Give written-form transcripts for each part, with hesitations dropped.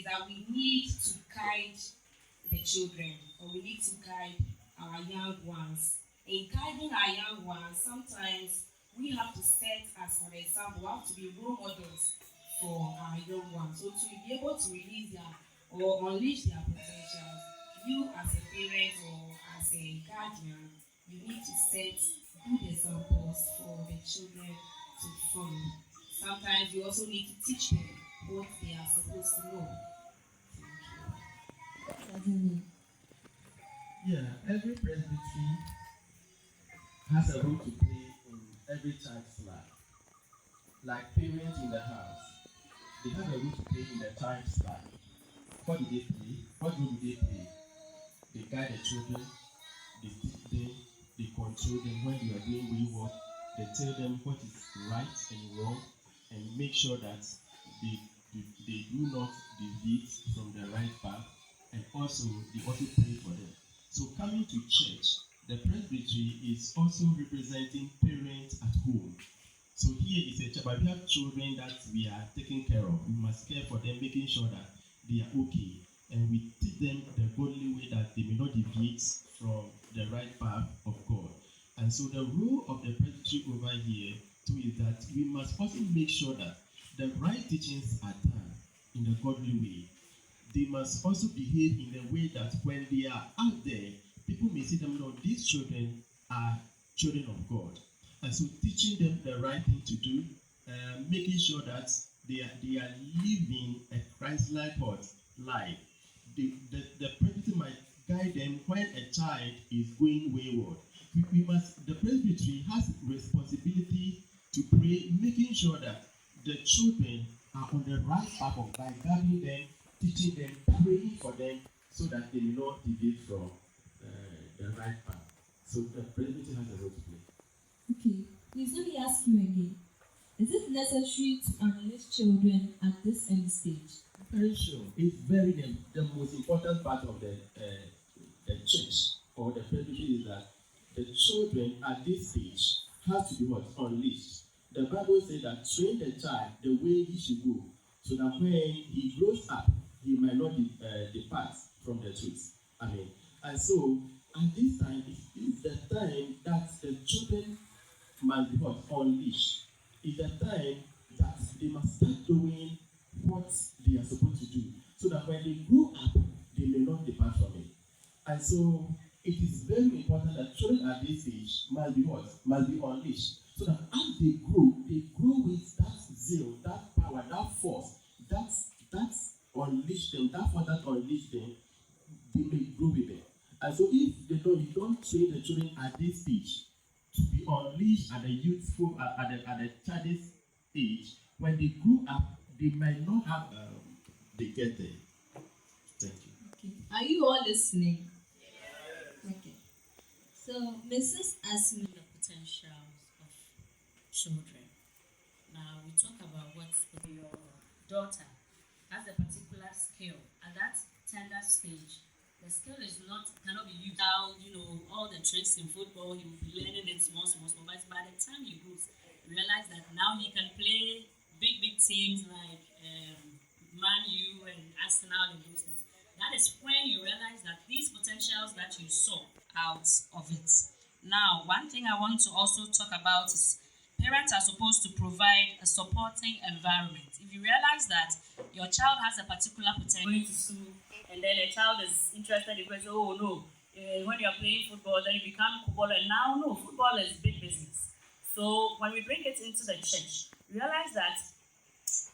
that we need to guide the children, or we need to guide our young ones. In guiding our young ones, sometimes we have to set as an example, we have to be role models for our young ones. So to be able to release their or unleash their potential, you as a parent or as a guardian, you need to set good examples for the children to follow. Sometimes you also need to teach them what they are supposed to know. Yeah, every presbytery has a role to play in every child's life. Like parents in the house, they have a role to play in the child's life. What do they play? What role do they play? They guide the children, they teach them, they control them when they are doing wayward. They tell them what is right and wrong, and make sure that they do not deviate from the right path, and also they also pray for them. So coming to church, the presbytery is also representing parents at home. So here is a church, but we have children that we are taking care of. We must care for them, making sure that they are okay, and we teach them the godly way that they may not deviate from the right path of God. And so the role of the presbytery over here too is that we must also make sure that the right teachings are done in the godly way. They must also behave in a way that when they are out there, people may see them, no, these children are children of God. And so teaching them the right thing to do, making sure that they are living a Christ-like life. The presbytery might guide them when a child is going wayward. The presbytery has responsibility to pray, making sure that the children are on the right path of life, guiding them, teaching them, praying for them, so that they will not deviate from the right path. So the presbytery has a role to play. Okay, please let me ask you again. Is it necessary to unleash children at this early stage? Very sure. It's very the most important part of the church or the presbytery is that the children at this stage have to be unleashed. The Bible says that train the child the way he should go, so that when he grows up, he might not depart from the truth. Amen. And so at this time, it is the time that the children must be unleashed. It's the time that they must start doing what they are supposed to do, so that when they grow up, they may not depart from it. And so it is very important that children at this age must be what? Must be unleashed. So that as they grow with that zeal, that power, that force, that's unleash them, that force that unleash them, they may grow with it. And so if you don't train the children at this stage to be unleashed at the youthful, at the childish age, when they grow up, they might not have, they get there. Thank you. Okay. Are you all listening? Yes. Okay. So, Mrs. asked me The potentials of children. Now, we talk about what your daughter has a particular skill at that tender stage. The skill cannot be used out, all the tricks in football. He will be learning it small. But by the time he grows, you realize that now he can play big teams like Man U and Arsenal and those things. That is when you realize that these potentials that you saw out of it. Now, one thing I want to also talk about is parents are supposed to provide a supporting environment. If you realize that your child has a particular potential going to school, and then a child is interested in going, oh no, when you're playing football, then you become footballer. And now, no, football is big business. So when we bring it into the church, realize that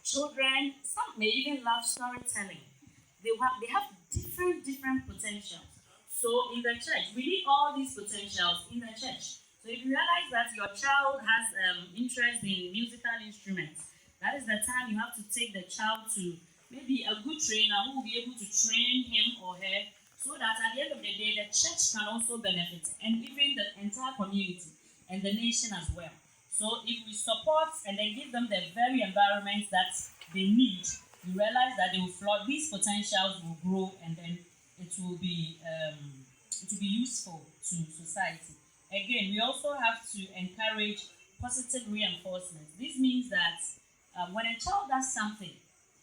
children, some may even love storytelling. They have different potentials. So in the church, we need all these potentials in the church. So if you realize that your child has interest in musical instruments, that is the time you have to take the child to maybe a good trainer who will be able to train him or her, so that at the end of the day, the church can also benefit, and even the entire community and the nation as well. So if we support and then give them the very environment that they need, you realize that they will flourish, these potentials will grow, and then it will be useful to society. Again, we also have to encourage positive reinforcement. This means that when a child does something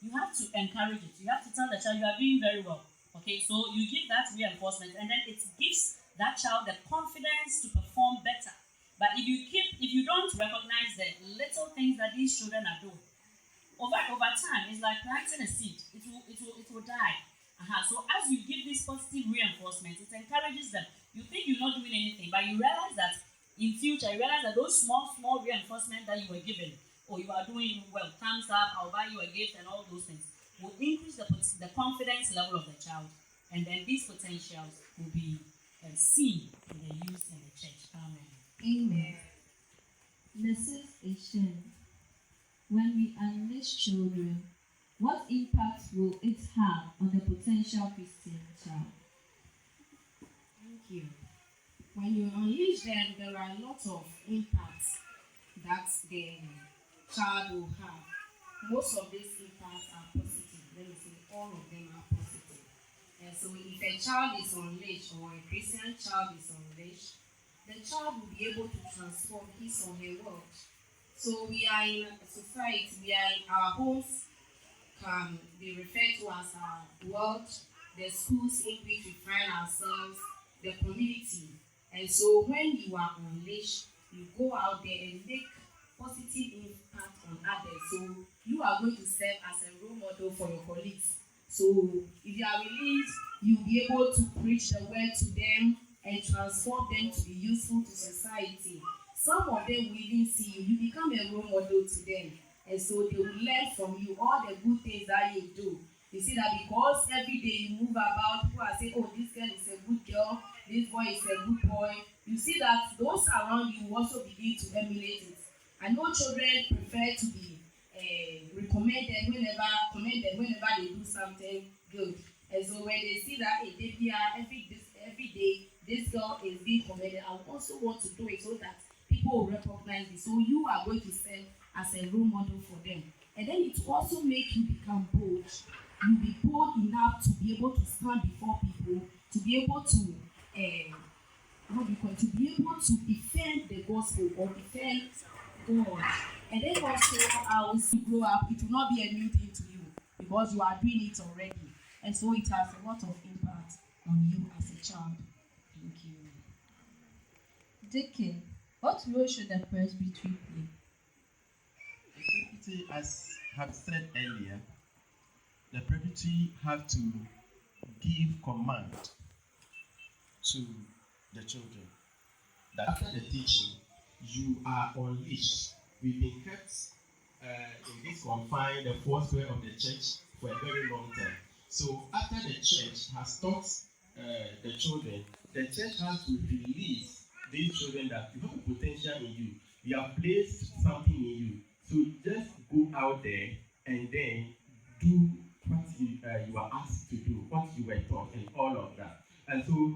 you have to encourage it. You have to tell the child you are doing very well. Okay, so you give that reinforcement, and then it gives that child the confidence to perform better. But if you don't recognize the little things that these children are doing, over time, it's like planting a seed. It will die. So as you give this positive reinforcement, it encourages them. You think you're not doing anything, but you realize that in future, you realize that those small reinforcement that you were given, or you are doing well, thumbs up, I'll buy you a gift, and all those things, will increase the confidence level of the child, and then these potentials will be seen in the youth and the church. Amen. Amen. Mrs. Ishin, when we unleash children, what impact will it have on the potential Christian child? Thank you. When you unleash them, there are a lot of impacts that the child will have. Most of these impacts are positive. Let me say all of them are positive. And so if a child is unleashed or a Christian child is unleashed, the child will be able to transform his or her world. So we are in a society, we are in our homes, can be referred to as our world, the schools in which we find ourselves, the community. And so when you are unleashed, you go out there and make positive impact on others. So you are going to serve as a role model for your colleagues. So if you are released, you'll be able to preach the word to them and transform them to be useful to society. Some of them will even see you. You become a role model to them. And so they will learn from you all the good things that you do. You see that because every day you move about, people are saying, oh, this girl is a good girl, this boy is a good boy. You see that those around you also begin to emulate it. I know children prefer to be commended whenever they do something good. And so when they see that every day this girl is being commended, I also want to do it so that people will recognize it. So you are going to serve as a role model for them. And then it will also make you become bold. You'll be bold enough to be able to stand before people, to be able to be able to defend the gospel or defend God. And then also, as you grow up, it will not be a new thing to you because you are doing it already. And so it has a lot of impact on you as a child. Thank you. Deacon, what role should the presbytery play? The presbytery, as I have said earlier, the presbytery have to give command to the children that after the teaching, you are unleashed. We've been kept in this confine, the four square of the church, for a very long time. So after the church has taught the children, the church has to release these children that you have a potential in you. We have placed something in you. So just go out there and then do what you are asked to do, what you were taught, and all of that. And so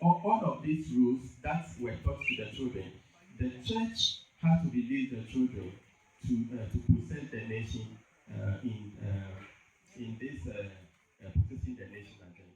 all of these rules that were taught to the children, the church has to release the children to present the nation in this possessing the nation again.